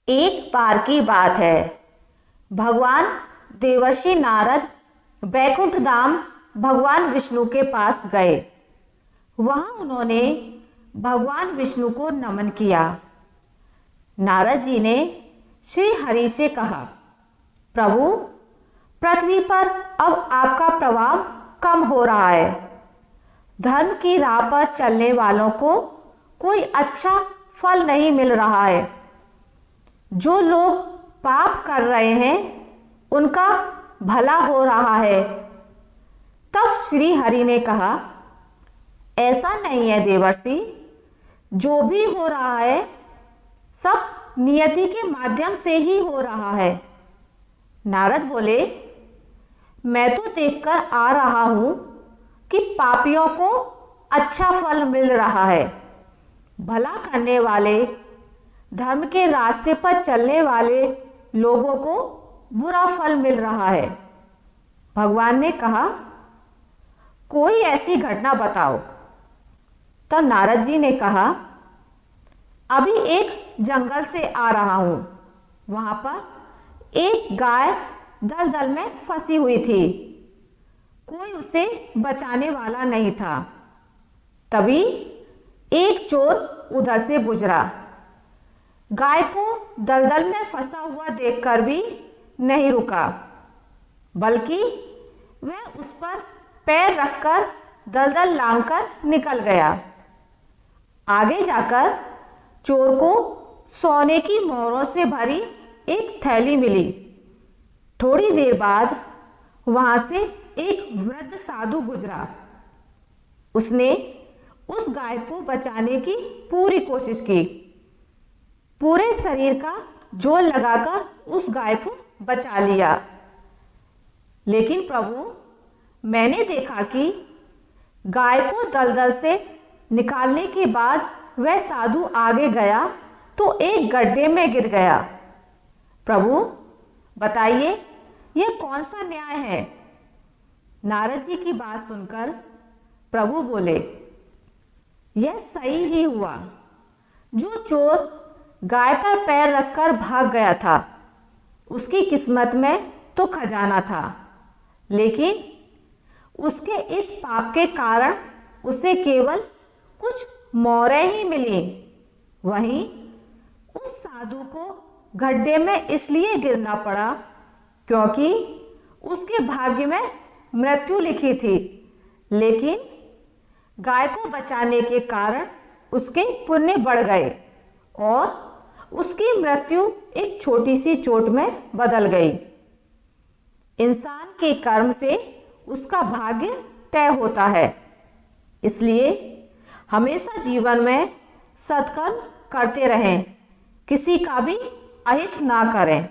एक बार की बात है, भगवान देवर्षि नारद बैकुंठ धाम भगवान विष्णु के पास गए। वहां उन्होंने भगवान विष्णु को नमन किया। नारद जी ने श्री हरि से कहा, प्रभु, पृथ्वी पर अब आपका प्रभाव कम हो रहा है। धर्म की राह पर चलने वालों को कोई अच्छा फल नहीं मिल रहा है। जो लोग पाप कर रहे हैं उनका भला हो रहा है। तब श्री हरि ने कहा, ऐसा नहीं है देवर्षि, जो भी हो रहा है सब नियति के माध्यम से ही हो रहा है। नारद बोले, मैं तो देखकर आ रहा हूं कि पापियों को अच्छा फल मिल रहा है, भला करने वाले, धर्म के रास्ते पर चलने वाले लोगों को बुरा फल मिल रहा है। भगवान ने कहा, कोई ऐसी घटना बताओ। तो नारद जी ने कहा, अभी एक जंगल से आ रहा हूं। वहां पर एक गाय दलदल में फंसी हुई थी। कोई उसे बचाने वाला नहीं था। तभी एक चोर उधर से गुजरा। गाय को दलदल में फंसा हुआ देखकर भी नहीं रुका, बल्कि वह उस पर पैर रखकर दलदल लांघकर निकल गया। आगे जाकर चोर को सोने की मोहरों से भरी एक थैली मिली। थोड़ी देर बाद वहां से एक वृद्ध साधु गुजरा। उसने उस गाय को बचाने की पूरी कोशिश की। पूरे शरीर का जोर लगाकर उस गाय को बचा लिया। लेकिन प्रभु, मैंने देखा कि गाय को दलदल से निकालने के बाद वह साधु आगे गया तो एक गड्ढे में गिर गया। प्रभु, बताइए यह कौन सा न्याय है? नारद जी की बात सुनकर प्रभु बोले, यह सही ही हुआ। जो चोर गाय पर पैर रखकर भाग गया था, उसकी किस्मत में तो खजाना था, लेकिन उसके इस पाप के कारण उसे केवल कुछ मोहरें ही मिली। वहीं उस साधु को गड्ढे में इसलिए गिरना पड़ा क्योंकि उसके भाग्य में मृत्यु लिखी थी, लेकिन गाय को बचाने के कारण उसके पुण्य बढ़ गए और उसकी मृत्यु एक छोटी सी चोट में बदल गई। इंसान के कर्म से उसका भाग्य तय होता है, इसलिए हमेशा जीवन में सत्कर्म करते रहें, किसी का भी अहित ना करें।